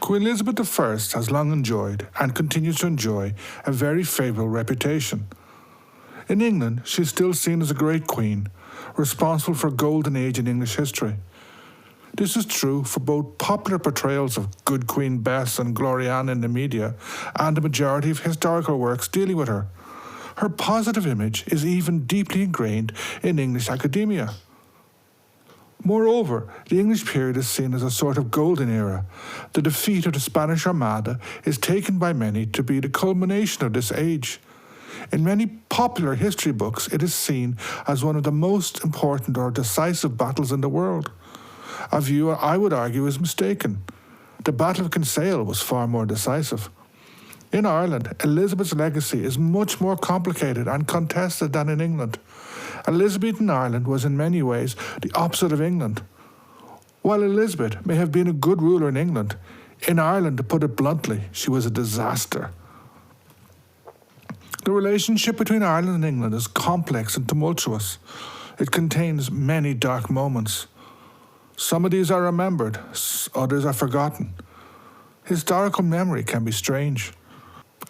Queen Elizabeth I has long enjoyed, and continues to enjoy, a very favourable reputation. In England, she is still seen as a great queen, responsible for a golden age in English history. This is true for both popular portrayals of good Queen Bess and Gloriana in the media and the majority of historical works dealing with her. Her positive image is even deeply ingrained in English academia. Moreover, the English period is seen as a sort of golden era. The defeat of the Spanish Armada is taken by many to be the culmination of this age. In many popular history books, it is seen as one of the most important or decisive battles in the world. A view I would argue is mistaken. The Battle of Kinsale was far more decisive. In Ireland, Elizabeth's legacy is much more complicated and contested than in England. Elizabethan Ireland was in many ways the opposite of England. While Elizabeth may have been a good ruler in Ireland, to put it bluntly, she was a disaster. The relationship between Ireland and England is complex and tumultuous. It contains many dark moments. Some of these are remembered, others are forgotten. Historical memory can be strange.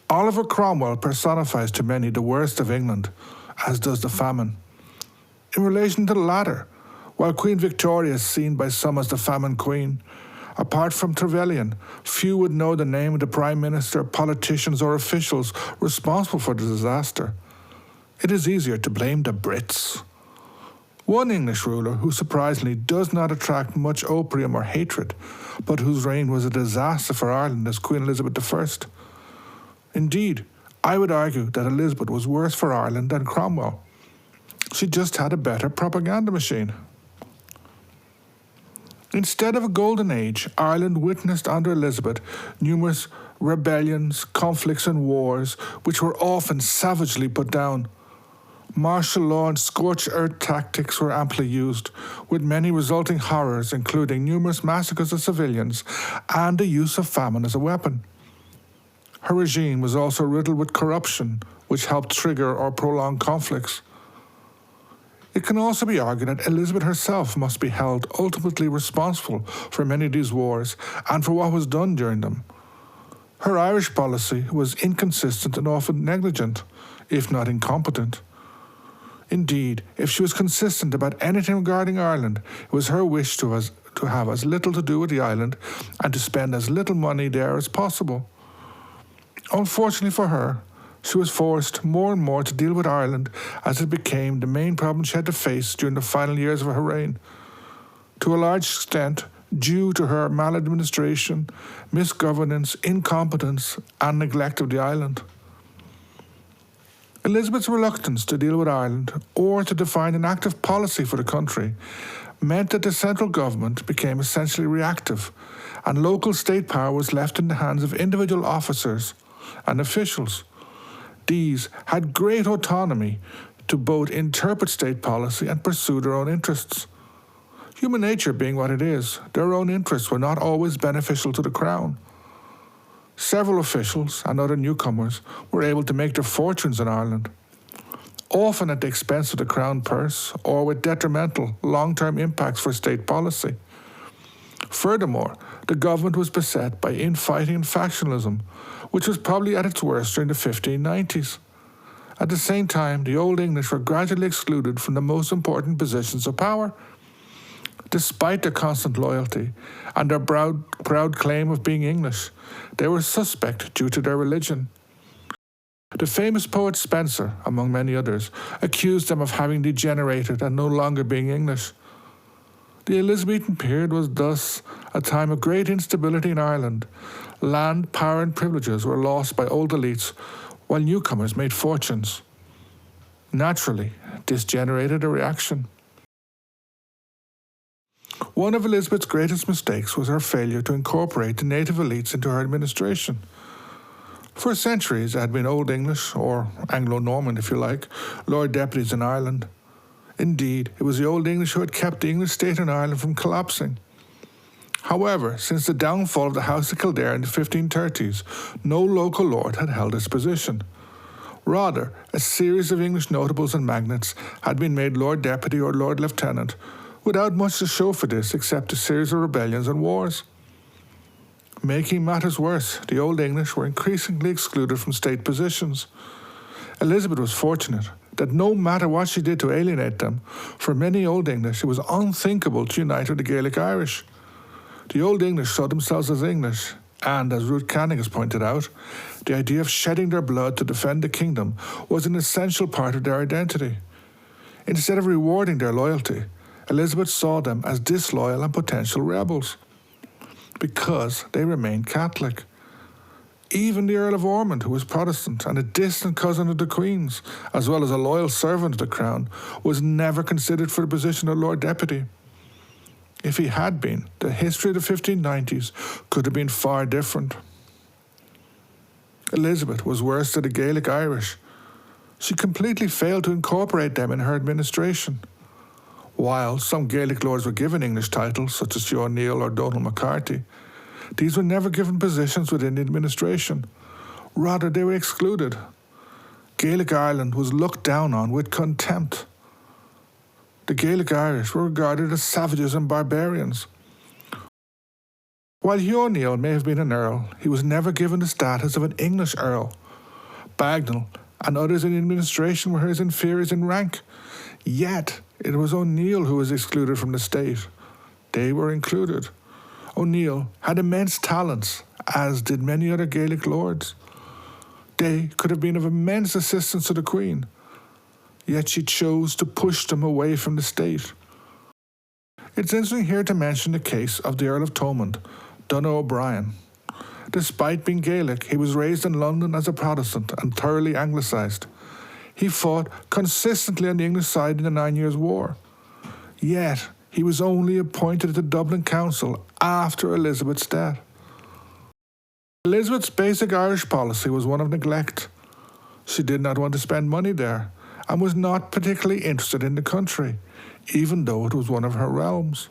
Oliver Cromwell personifies to many the worst of England, as does the famine. In relation to the latter, while Queen Victoria is seen by some as the famine queen, apart from Trevelyan, few would know the name of the Prime Minister, politicians or officials responsible for the disaster. It is easier to blame the Brits. One English ruler who surprisingly does not attract much opium or hatred, but whose reign was a disaster for Ireland, is Queen Elizabeth I. Indeed, I would argue that Elizabeth was worse for Ireland than Cromwell. She just had a better propaganda machine. Instead of a golden age, Ireland witnessed under Elizabeth numerous rebellions, conflicts and wars, which were often savagely put down. Martial law and scorched earth tactics were amply used, with many resulting horrors, including numerous massacres of civilians and the use of famine as a weapon. Her regime was also riddled with corruption, which helped trigger or prolong conflicts. It can also be argued that Elizabeth herself must be held ultimately responsible for many of these wars and for what was done during them. Her Irish policy was inconsistent and often negligent, if not incompetent. Indeed, if she was consistent about anything regarding Ireland, it was her wish to have as little to do with the island and to spend as little money there as possible. Unfortunately for her, she was forced more and more to deal with Ireland as it became the main problem she had to face during the final years of her reign. To a large extent, due to her maladministration, misgovernance, incompetence, and neglect of the island. Elizabeth's reluctance to deal with Ireland or to define an active policy for the country meant that the central government became essentially reactive, and local state power was left in the hands of individual officers and officials. These had great autonomy to both interpret state policy and pursue their own interests. Human nature being what it is, their own interests were not always beneficial to the crown. Several officials and other newcomers were able to make their fortunes in Ireland, often at the expense of the crown purse or with detrimental long-term impacts for state policy. Furthermore, the government was beset by infighting and factionalism, which was probably at its worst during the 1590s. At the same time, the Old English were gradually excluded from the most important positions of power. Despite their constant loyalty and their proud claim of being English, they were suspect due to their religion. The famous poet Spenser, among many others, accused them of having degenerated and no longer being English. The Elizabethan period was thus a time of great instability in Ireland. Land, power and privileges were lost by old elites, while newcomers made fortunes. Naturally, this generated a reaction. One of Elizabeth's greatest mistakes was her failure to incorporate the native elites into her administration. For centuries, there had been Old English, or Anglo-Norman if you like, Lord Deputies in Ireland. Indeed, it was the Old English who had kept the English state in Ireland from collapsing. However, since the downfall of the House of Kildare in the 1530s, no local lord had held this position. Rather, a series of English notables and magnates had been made Lord Deputy or Lord Lieutenant, without much to show for this except a series of rebellions and wars. Making matters worse, the Old English were increasingly excluded from state positions. Elizabeth was fortunate that no matter what she did to alienate them, for many Old English it was unthinkable to unite with the Gaelic Irish. The Old English saw themselves as English, and as Ruth Canning has pointed out, the idea of shedding their blood to defend the kingdom was an essential part of their identity. Instead of rewarding their loyalty, Elizabeth saw them as disloyal and potential rebels, because they remained Catholic. Even the Earl of Ormond, who was Protestant and a distant cousin of the Queen's, as well as a loyal servant of the Crown, was never considered for the position of Lord Deputy. If he had been, the history of the 1590s could have been far different. Elizabeth was worse to the Gaelic Irish. She completely failed to incorporate them in her administration. While some Gaelic lords were given English titles, such as Hugh O'Neill or Donald McCarthy, these were never given positions within the administration. Rather, they were excluded. Gaelic Ireland was looked down on with contempt. The Gaelic Irish were regarded as savages and barbarians. While Hugh O'Neill may have been an earl, he was never given the status of an English earl. Bagnall and others in the administration were his inferiors in rank. Yet, it was O'Neill who was excluded from the state. They were included. O'Neill had immense talents, as did many other Gaelic lords. They could have been of immense assistance to the Queen, yet she chose to push them away from the state. It's interesting here to mention the case of the Earl of Thomond, Donogh O'Brien. Despite being Gaelic, he was raised in London as a Protestant and thoroughly Anglicised. He fought consistently on the English side in the 9 Years' War. Yet, he was only appointed to the Dublin Council after Elizabeth's death. Elizabeth's basic Irish policy was one of neglect. She did not want to spend money there and was not particularly interested in the country, even though it was one of her realms.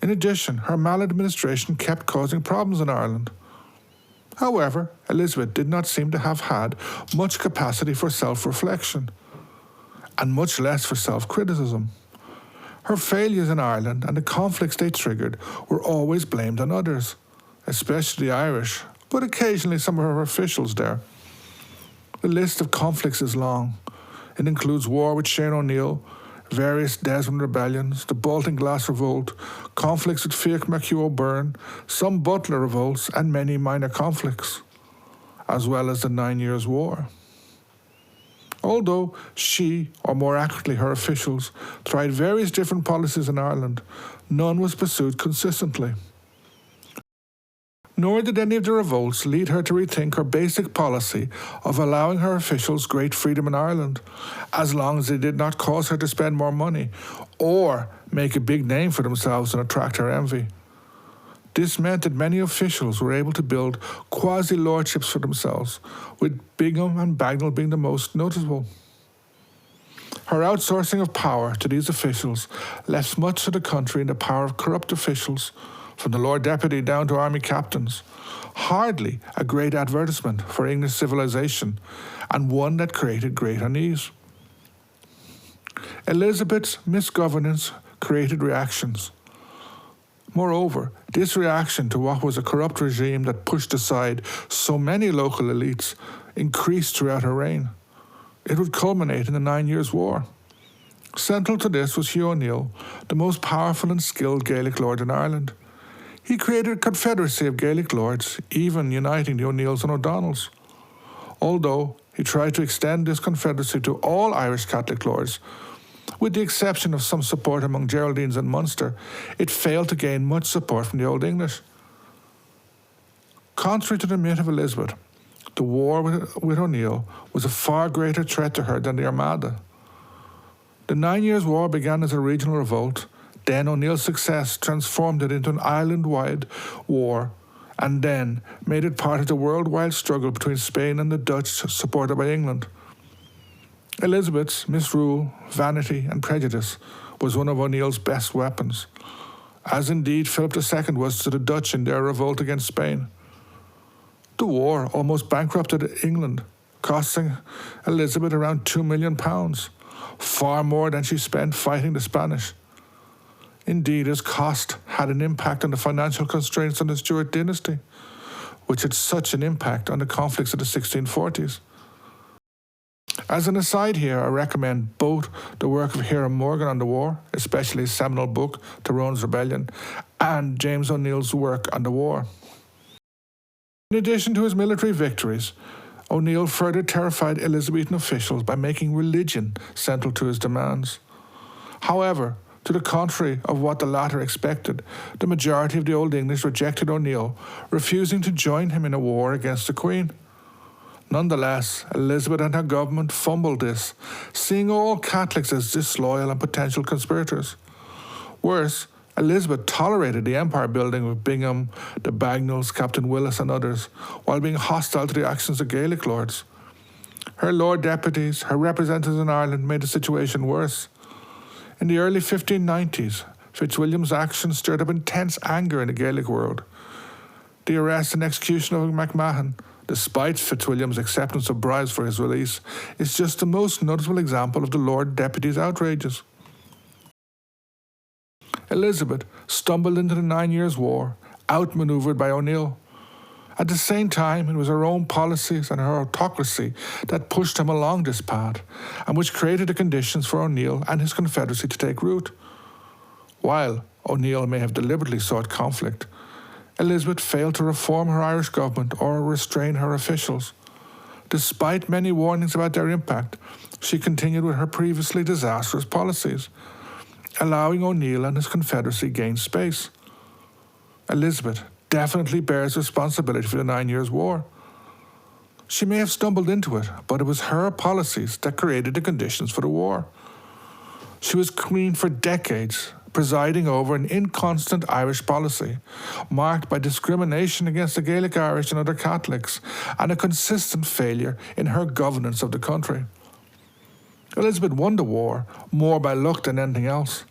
In addition, her maladministration kept causing problems in Ireland. However, Elizabeth did not seem to have had much capacity for self-reflection, and much less for self-criticism. Her failures in Ireland and the conflicts they triggered were always blamed on others, especially the Irish, but occasionally some of her officials there. The list of conflicts is long. It includes war with Shane O'Neill, various Desmond rebellions, the Baltinglass Revolt, conflicts with Fiach Mac Hugh O'Byrne, some Butler revolts, and many minor conflicts, as well as the 9 Years' War. Although she, or more accurately her officials, tried various different policies in Ireland, none was pursued consistently. Nor did any of the revolts lead her to rethink her basic policy of allowing her officials great freedom in Ireland, as long as they did not cause her to spend more money or make a big name for themselves and attract her envy. This meant that many officials were able to build quasi-lordships for themselves, with Bingham and Bagnall being the most noticeable. Her outsourcing of power to these officials left much of the country in the power of corrupt officials, from the Lord Deputy down to army captains. Hardly a great advertisement for English civilisation, and one that created great unease. Elizabeth's misgovernance created reactions. Moreover, this reaction to what was a corrupt regime that pushed aside so many local elites increased throughout her reign. It would culminate in the 9 Years' War. Central to this was Hugh O'Neill, the most powerful and skilled Gaelic lord in Ireland. He created a confederacy of Gaelic lords, even uniting the O'Neills and O'Donnells. Although he tried to extend this confederacy to all Irish Catholic lords, with the exception of some support among Geraldines and Munster, it failed to gain much support from the Old English. Contrary to the myth of Elizabeth, the war with O'Neill was a far greater threat to her than the Armada. The 9 Years' War began as a regional revolt. Then O'Neill's success transformed it into an island-wide war, and then made it part of the worldwide struggle between Spain and the Dutch, supported by England. Elizabeth's misrule, vanity and prejudice was one of O'Neill's best weapons, as indeed Philip II was to the Dutch in their revolt against Spain. The war almost bankrupted England, costing Elizabeth around £2 million, far more than she spent fighting the Spanish. Indeed, his cost had an impact on the financial constraints on the Stuart dynasty, which had such an impact on the conflicts of the 1640s. As an aside here, I recommend both the work of Hiram Morgan on the war, especially his seminal book, Tyrone's Rebellion, and James O'Neill's work on the war. In addition to his military victories, O'Neill further terrified Elizabethan officials by making religion central to his demands. However, to the contrary of what the latter expected, the majority of the Old English rejected O'Neill, refusing to join him in a war against the Queen. Nonetheless, Elizabeth and her government fumbled this, seeing all Catholics as disloyal and potential conspirators. Worse, Elizabeth tolerated the empire building of Bingham, the Bagnalls, Captain Willis and others, while being hostile to the actions of Gaelic lords. Her Lord Deputies, her representatives in Ireland, made the situation worse. In the early 1590s, Fitzwilliam's actions stirred up intense anger in the Gaelic world. The arrest and execution of MacMahon, despite Fitzwilliam's acceptance of bribes for his release, is just the most noticeable example of the Lord Deputy's outrages. Elizabeth stumbled into the 9 Years' War, outmanoeuvred by O'Neill. At the same time, it was her own policies and her autocracy that pushed him along this path, and which created the conditions for O'Neill and his confederacy to take root. While O'Neill may have deliberately sought conflict, Elizabeth failed to reform her Irish government or restrain her officials. Despite many warnings about their impact, she continued with her previously disastrous policies, allowing O'Neill and his confederacy gain space. Elizabeth definitely bears responsibility for the 9 Years' War. She may have stumbled into it, but it was her policies that created the conditions for the war. She was queen for decades, presiding over an inconstant Irish policy, marked by discrimination against the Gaelic Irish and other Catholics, and a consistent failure in her governance of the country. Elizabeth won the war more by luck than anything else.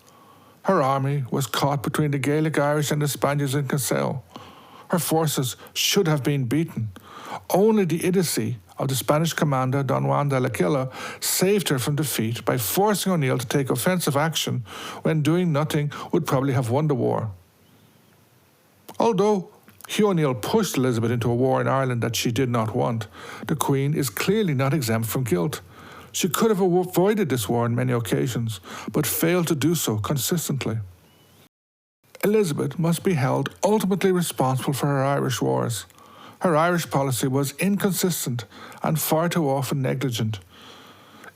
Her army was caught between the Gaelic Irish and the Spaniards in Kinsale. Her forces should have been beaten. Only the idiocy of the Spanish commander Don Juan de la Quilla saved her from defeat by forcing O'Neill to take offensive action when doing nothing would probably have won the war. Although Hugh O'Neill pushed Elizabeth into a war in Ireland that she did not want, the Queen is clearly not exempt from guilt. She could have avoided this war on many occasions, but failed to do so consistently. Elizabeth must be held ultimately responsible for her Irish wars. Her Irish policy was inconsistent and far too often negligent.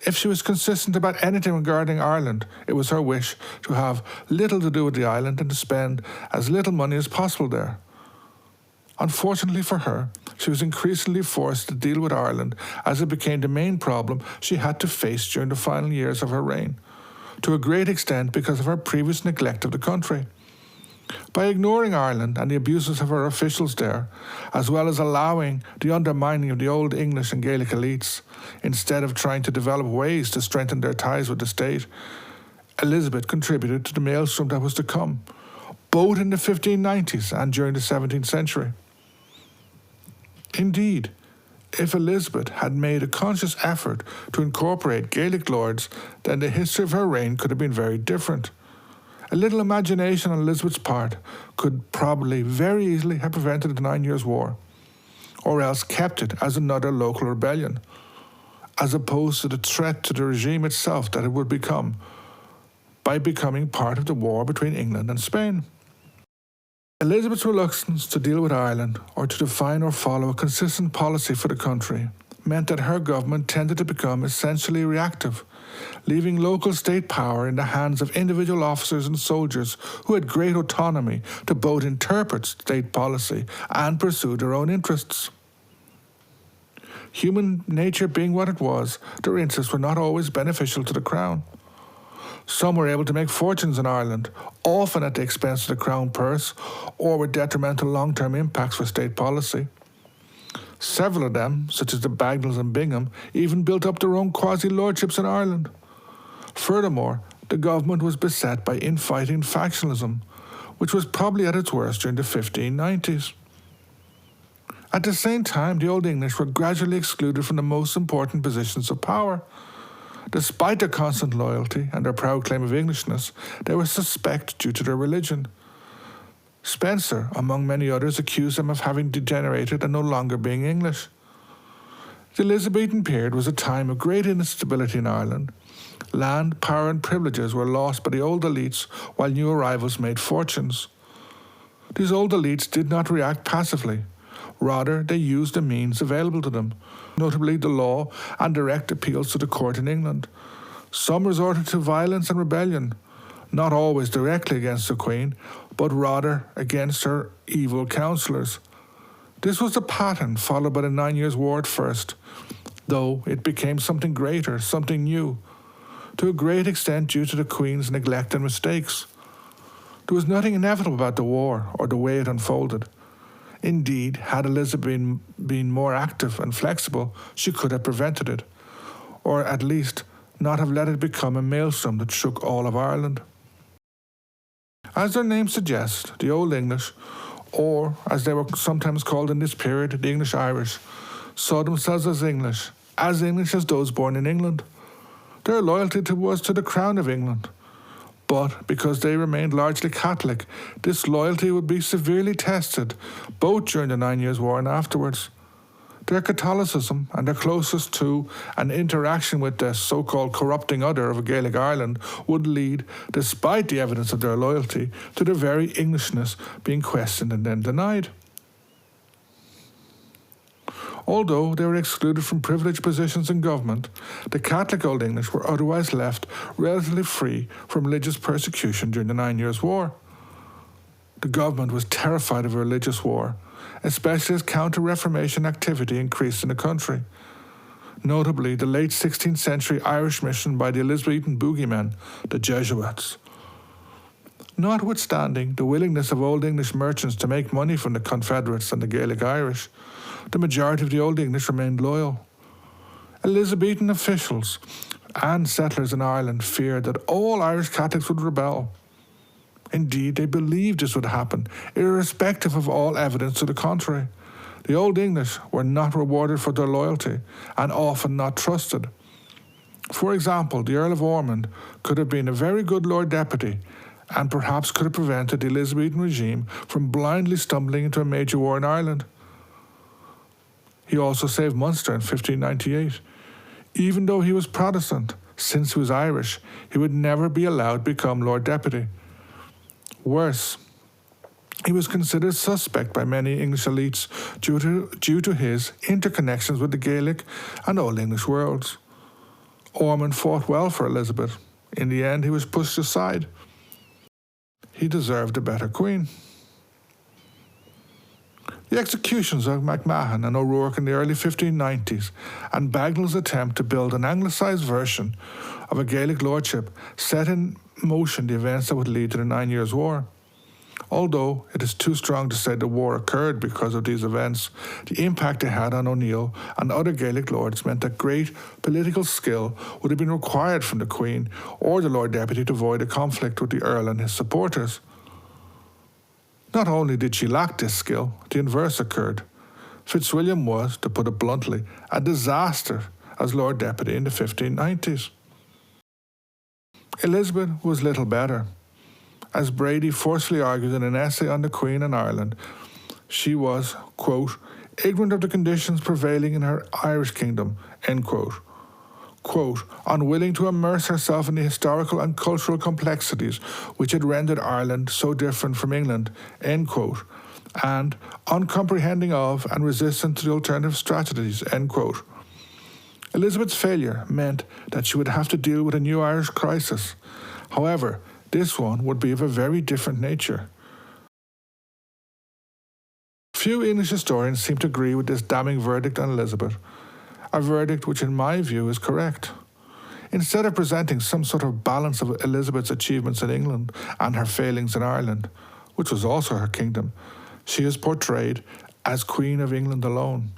If she was consistent about anything regarding Ireland, it was her wish to have little to do with the island and to spend as little money as possible there. Unfortunately for her, she was increasingly forced to deal with Ireland as it became the main problem she had to face during the final years of her reign, to a great extent because of her previous neglect of the country. By ignoring Ireland and the abuses of her officials there, as well as allowing the undermining of the Old English and Gaelic elites, instead of trying to develop ways to strengthen their ties with the state, Elizabeth contributed to the maelstrom that was to come, both in the 1590s and during the 17th century. Indeed, if Elizabeth had made a conscious effort to incorporate Gaelic lords, then the history of her reign could have been very different. A little imagination on Elizabeth's part could probably very easily have prevented the 9 Years' War, or else kept it as another local rebellion, as opposed to the threat to the regime itself that it would become by becoming part of the war between England and Spain. Elizabeth's reluctance to deal with Ireland or to define or follow a consistent policy for the country meant that her government tended to become essentially reactive, leaving local state power in the hands of individual officers and soldiers who had great autonomy to both interpret state policy and pursue their own interests. Human nature being what it was, their interests were not always beneficial to the Crown. Some were able to make fortunes in Ireland, often at the expense of the Crown purse or with detrimental long-term impacts for state policy. Several of them, such as the Bagnalls and Bingham, even built up their own quasi-lordships in Ireland. Furthermore, the government was beset by infighting factionalism, which was probably at its worst during the 1590s. At the same time, the Old English were gradually excluded from the most important positions of power. Despite their constant loyalty and their proud claim of Englishness, they were suspect due to their religion. Spencer, among many others, accused them of having degenerated and no longer being English. The Elizabethan period was a time of great instability in Ireland. Land, power and privileges were lost by the old elites while new arrivals made fortunes. These old elites did not react passively. Rather, they used the means available to them, notably the law and direct appeals to the court in England. Some resorted to violence and rebellion, not always directly against the Queen, but rather against her evil counsellors. This was the pattern followed by the 9 Years' War at first, though it became something greater, something new, to a great extent due to the Queen's neglect and mistakes. There was nothing inevitable about the war or the way it unfolded. Indeed, had Elizabeth been more active and flexible, she could have prevented it, or at least not have let it become a maelstrom that shook all of Ireland. As their name suggests, the Old English, or as they were sometimes called in this period, the English Irish, saw themselves as English as those born in England. Their loyalty was to the Crown of England. But because they remained largely Catholic, this loyalty would be severely tested, both during the 9 Years' War and afterwards. Their Catholicism and their closest to and interaction with the so-called corrupting other of Gaelic Ireland would lead, despite the evidence of their loyalty, to their very Englishness being questioned and then denied. Although they were excluded from privileged positions in government, the Catholic Old English were otherwise left relatively free from religious persecution during the 9 Years' War. The government was terrified of a religious war, especially as counter-Reformation activity increased in the country. Notably, the late 16th century Irish mission by the Elizabethan boogeymen, the Jesuits. Notwithstanding the willingness of Old English merchants to make money from the Confederates and the Gaelic Irish, the majority of the Old English remained loyal. Elizabethan officials and settlers in Ireland feared that all Irish Catholics would rebel. Indeed, they believed this would happen, irrespective of all evidence to the contrary. The Old English were not rewarded for their loyalty, and often not trusted. For example, the Earl of Ormond could have been a very good Lord Deputy, and perhaps could have prevented the Elizabethan regime from blindly stumbling into a major war in Ireland. He also saved Munster in 1598. Even though he was Protestant, since he was Irish, he would never be allowed to become Lord Deputy. Worse, he was considered suspect by many English elites due to his interconnections with the Gaelic and Old English worlds. Ormond fought well for Elizabeth. In the end, he was pushed aside. He deserved a better queen. The executions of MacMahon and O'Rourke in the early 1590s and Bagnall's attempt to build an anglicised version of a Gaelic lordship set in motion the events that would lead to the 9 Years' War. Although it is too strong to say the war occurred because of these events, the impact it had on O'Neill and other Gaelic lords meant that great political skill would have been required from the Queen or the Lord Deputy to avoid a conflict with the Earl and his supporters. Not only did she lack this skill, the inverse occurred. Fitzwilliam was, to put it bluntly, a disaster as Lord Deputy in the 1590s. Elizabeth was little better. As Brady forcefully argued in an essay on the Queen and Ireland, she was, quote, ignorant of the conditions prevailing in her Irish kingdom, end quote. Quote, unwilling to immerse herself in the historical and cultural complexities which had rendered Ireland so different from England, end quote, and uncomprehending of and resistant to the alternative strategies, end quote. Elizabeth's failure meant that she would have to deal with a new Irish crisis. However, this one would be of a very different nature. Few English historians seem to agree with this damning verdict on Elizabeth, a verdict which in my view is correct. Instead of presenting some sort of balance of Elizabeth's achievements in England and her failings in Ireland, which was also her kingdom, she is portrayed as Queen of England alone.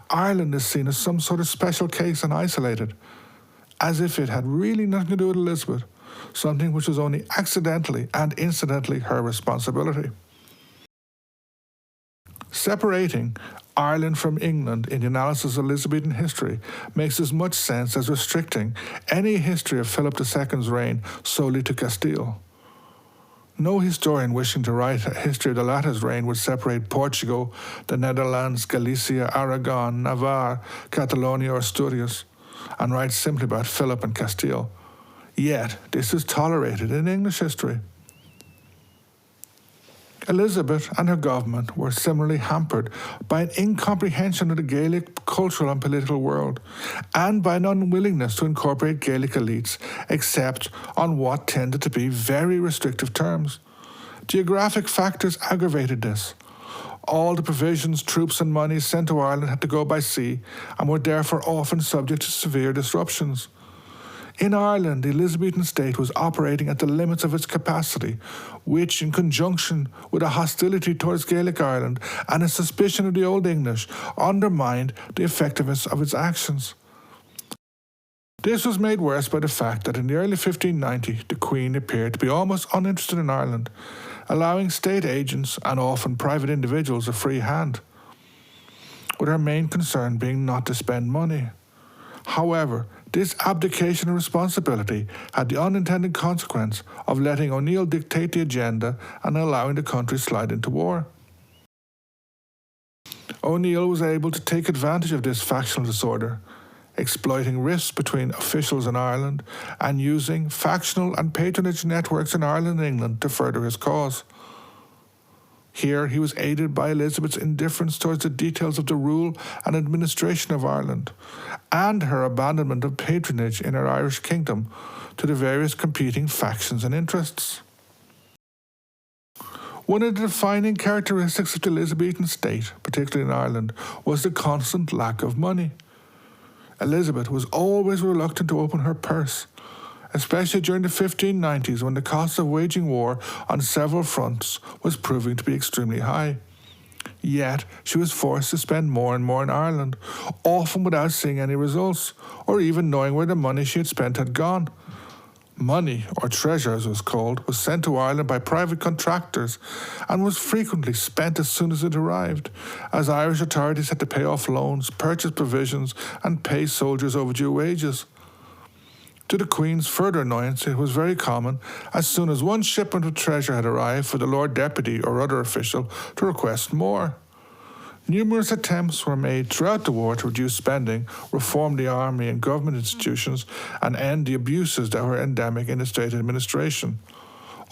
Ireland is seen as some sort of special case and isolated, as if it had really nothing to do with Elizabeth, something which was only accidentally and incidentally her responsibility. Separating Ireland from England in the analysis of Elizabethan history makes as much sense as restricting any history of Philip II's reign solely to Castile. No historian wishing to write a history of the latter's reign would separate Portugal, the Netherlands, Galicia, Aragon, Navarre, Catalonia, or Asturias, and write simply about Philip and Castile. Yet, this is tolerated in English history. Elizabeth and her government were similarly hampered by an incomprehension of the Gaelic cultural and political world, and by an unwillingness to incorporate Gaelic elites except on what tended to be very restrictive terms. Geographic factors aggravated this. All the provisions, troops and money sent to Ireland had to go by sea and were therefore often subject to severe disruptions. In Ireland, the Elizabethan state was operating at the limits of its capacity, which, in conjunction with a hostility towards Gaelic Ireland and a suspicion of the Old English, undermined the effectiveness of its actions. This was made worse by the fact that in the early 1590s, the Queen appeared to be almost uninterested in Ireland, allowing state agents and often private individuals a free hand, with her main concern being not to spend money. However, this abdication of responsibility had the unintended consequence of letting O'Neill dictate the agenda and allowing the country slide into war. O'Neill was able to take advantage of this factional disorder, exploiting rifts between officials in Ireland and using factional and patronage networks in Ireland and England to further his cause. Here he was aided by Elizabeth's indifference towards the details of the rule and administration of Ireland, and her abandonment of patronage in her Irish kingdom to the various competing factions and interests. One of the defining characteristics of the Elizabethan state, particularly in Ireland, was the constant lack of money. Elizabeth was always reluctant to open her purse, especially during the 1590s when the cost of waging war on several fronts was proving to be extremely high. Yet, she was forced to spend more and more in Ireland, often without seeing any results, or even knowing where the money she had spent had gone. Money, or treasure as it was called, was sent to Ireland by private contractors and was frequently spent as soon as it arrived, as Irish authorities had to pay off loans, purchase provisions, and pay soldiers overdue wages. To the Queen's further annoyance, it was very common, as soon as one shipment of treasure had arrived, for the Lord Deputy or other official to request more. Numerous attempts were made throughout the war to reduce spending, reform the army and government institutions, and end the abuses that were endemic in the state administration.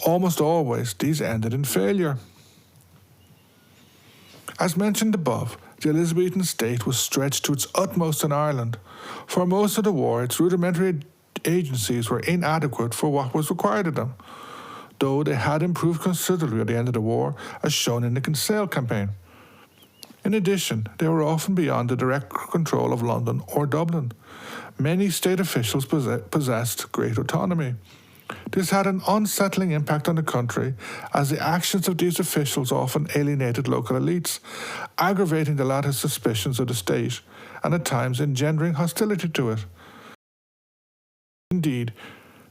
Almost always, these ended in failure. As mentioned above, the Elizabethan state was stretched to its utmost in Ireland. For most of the war, its rudimentary agencies were inadequate for what was required of them, though they had improved considerably at the end of the war, as shown in the Kinsale campaign. In addition, they were often beyond the direct control of London or Dublin. Many state officials possessed great autonomy. This had an unsettling impact on the country, as the actions of these officials often alienated local elites, aggravating the latter's suspicions of the state, and at times engendering hostility to it. Indeed,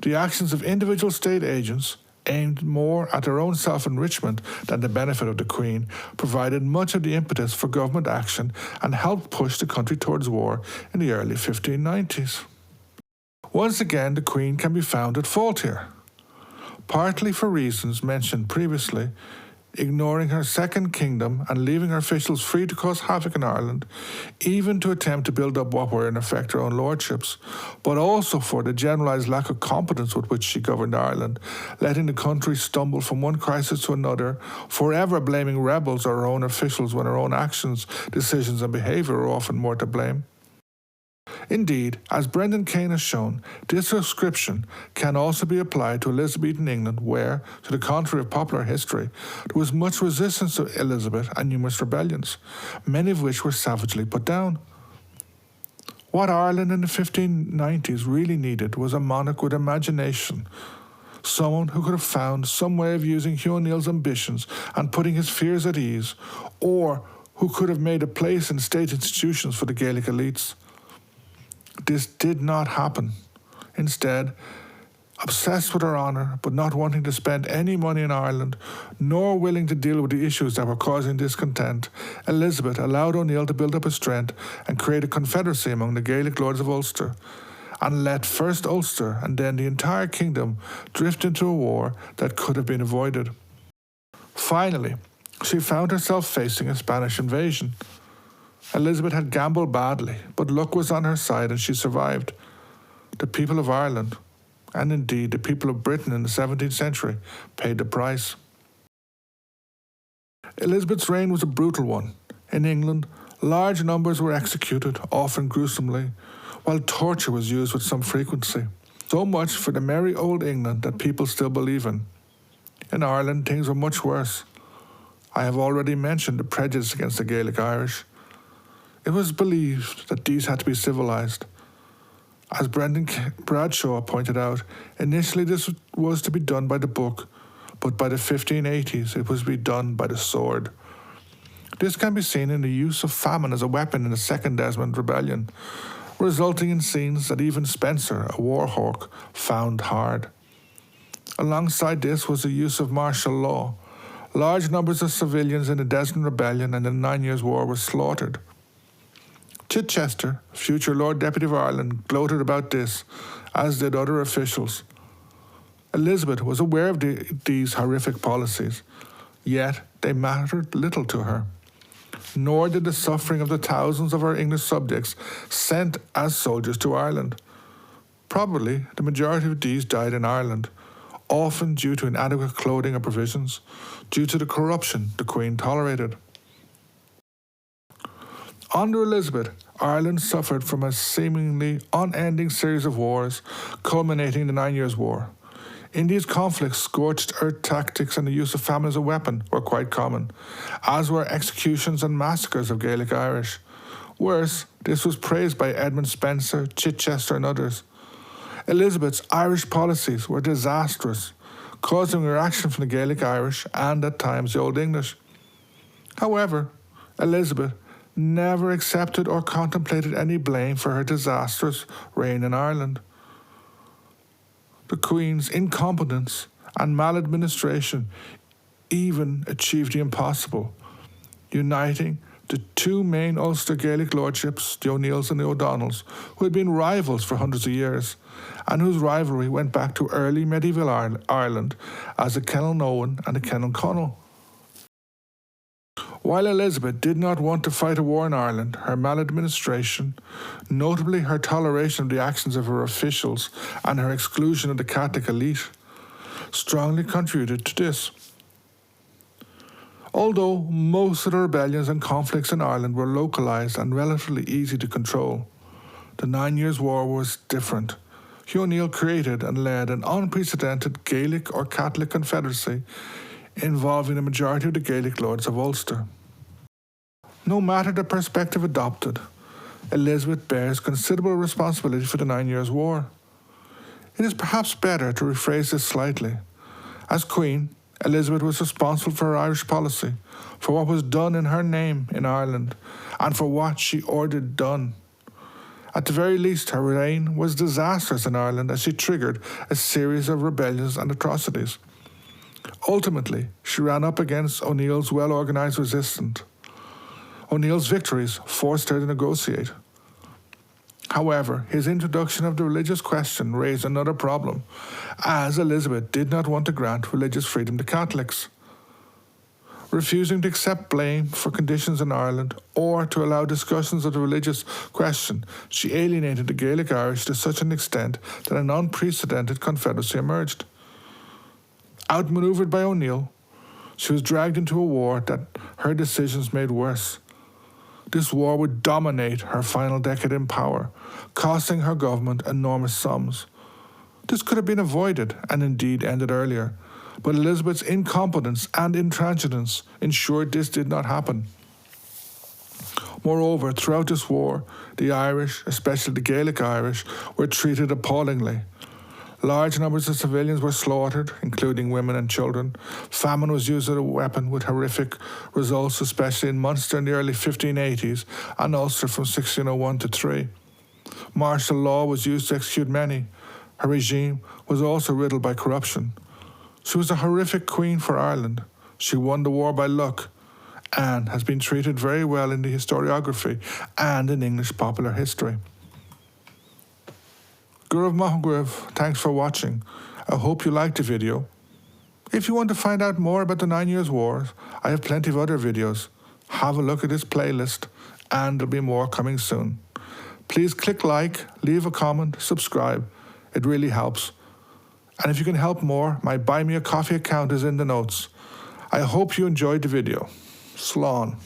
the actions of individual state agents, aimed more at their own self-enrichment than the benefit of the Queen, provided much of the impetus for government action and helped push the country towards war in the early 1590s. Once again, the Queen can be found at fault here, partly for reasons mentioned previously, ignoring her second kingdom and leaving her officials free to cause havoc in Ireland, even to attempt to build up what were in effect her own lordships, but also for the generalised lack of competence with which she governed Ireland, letting the country stumble from one crisis to another, forever blaming rebels or her own officials when her own actions, decisions and behaviour are often more to blame. Indeed, as Brendan Kane has shown, this description can also be applied to Elizabethan England where, to the contrary of popular history, there was much resistance to Elizabeth and numerous rebellions, many of which were savagely put down. What Ireland in the 1590s really needed was a monarch with imagination, someone who could have found some way of using Hugh O'Neill's ambitions and putting his fears at ease, or who could have made a place in state institutions for the Gaelic elites. This did not happen. Instead, Obsessed with her honour, but not wanting to spend any money in Ireland, nor willing to deal with the issues that were causing discontent, Elizabeth allowed O'Neill to build up his strength and create a confederacy among the Gaelic lords of Ulster, and let first Ulster and then the entire kingdom drift into a war that could have been avoided. Finally, she found herself facing a Spanish invasion. Elizabeth had gambled badly, but luck was on her side and she survived. The people of Ireland, and indeed the people of Britain in the 17th century, paid the price. Elizabeth's reign was a brutal one. In England, large numbers were executed, often gruesomely, while torture was used with some frequency. So much for the merry old England that people still believe in. In Ireland, things were much worse. I have already mentioned the prejudice against the Gaelic Irish. It was believed that these had to be civilised. As Brendan Bradshaw pointed out, initially this was to be done by the book, but by the 1580s it was to be done by the sword. This can be seen in the use of famine as a weapon in the Second Desmond Rebellion, resulting in scenes that even Spencer, a war hawk, found hard. Alongside this was the use of martial law. Large numbers of civilians in the Desmond Rebellion and the 9 Years' War were slaughtered. Chichester, future Lord Deputy of Ireland, gloated about this, as did other officials. Elizabeth was aware of these horrific policies, yet they mattered little to her. Nor did the suffering of the thousands of her English subjects sent as soldiers to Ireland. Probably the majority of these died in Ireland, often due to inadequate clothing or provisions, due to the corruption the Queen tolerated. Under Elizabeth, Ireland suffered from a seemingly unending series of wars, culminating in the 9 Years' War. In these conflicts, scorched earth tactics and the use of famine as a weapon were quite common, as were executions and massacres of Gaelic Irish. Worse, this was praised by Edmund Spencer, Chichester and others. Elizabeth's Irish policies were disastrous, causing reaction from the Gaelic Irish and at times the Old English. However, Elizabeth never accepted or contemplated any blame for her disastrous reign in Ireland. The Queen's incompetence and maladministration even achieved the impossible, uniting the two main Ulster Gaelic lordships, the O'Neills and the O'Donnells, who had been rivals for hundreds of years, and whose rivalry went back to early medieval Ireland as the Kenalnoan and the Kenalconnell. While Elizabeth did not want to fight a war in Ireland, her maladministration, notably her toleration of the actions of her officials and her exclusion of the Catholic elite, strongly contributed to this. Although most of the rebellions and conflicts in Ireland were localised and relatively easy to control, the 9 Years' War was different. Hugh O'Neill created and led an unprecedented Gaelic or Catholic confederacy involving the majority of the Gaelic lords of Ulster. No matter the perspective adopted, Elizabeth bears considerable responsibility for the 9 Years' War. It is perhaps better to rephrase this slightly. As Queen, Elizabeth was responsible for her Irish policy, for what was done in her name in Ireland, and for what she ordered done. At the very least, her reign was disastrous in Ireland as she triggered a series of rebellions and atrocities. Ultimately, she ran up against O'Neill's well-organised resistance. O'Neill's victories forced her to negotiate. However, his introduction of the religious question raised another problem, as Elizabeth did not want to grant religious freedom to Catholics. Refusing to accept blame for conditions in Ireland or to allow discussions of the religious question, she alienated the Gaelic Irish to such an extent that an unprecedented confederacy emerged. Outmaneuvered by O'Neill, she was dragged into a war that her decisions made worse. This war would dominate her final decade in power, costing her government enormous sums. This could have been avoided and indeed ended earlier, but Elizabeth's incompetence and intransigence ensured this did not happen. Moreover, throughout this war, the Irish, especially the Gaelic Irish, were treated appallingly. Large numbers of civilians were slaughtered, including women and children. Famine was used as a weapon with horrific results, especially in Munster in the early 1580s and Ulster from 1601 to 3. Martial law was used to execute many. Her regime was also riddled by corruption. She was a horrific queen for Ireland. She won the war by luck and has been treated very well in the historiography and in English popular history. Gurav Mahagurav, thanks for watching. I hope you liked the video. If you want to find out more about the 9 Years' Wars, I have plenty of other videos. Have a look at this playlist and there'll be more coming soon. Please click like, leave a comment, subscribe. It really helps. And if you can help more, my Buy Me a Coffee account is in the notes. I hope you enjoyed the video. Slán.